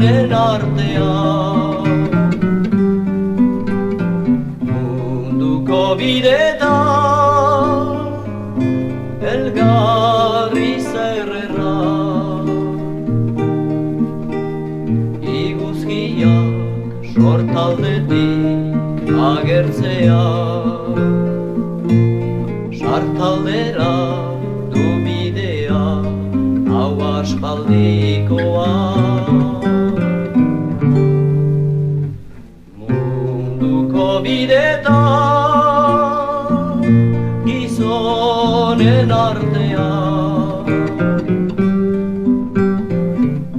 gizonen artean. Munduko bidetan elgarri zerrera, iguzkiak sortaldetik agertzea, sartaldera du bidea hau aspaldikoa. Munduko bidetan gizonen artean,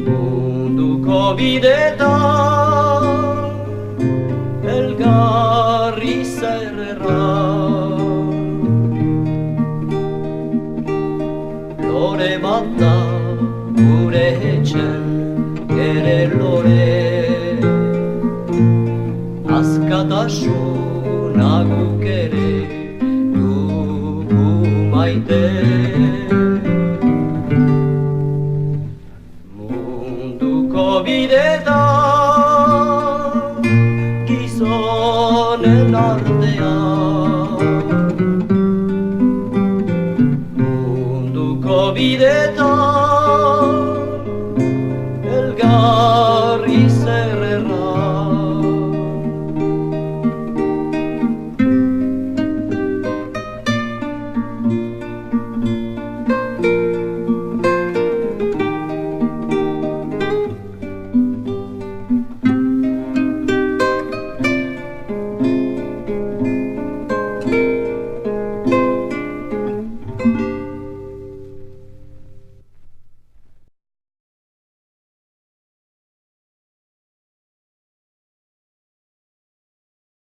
munduko bidetan elgarri zerrera, lore bat da gure etxen ere lore, askatasuna guk ere dugu maite. Munduko bidetan gizonen artean,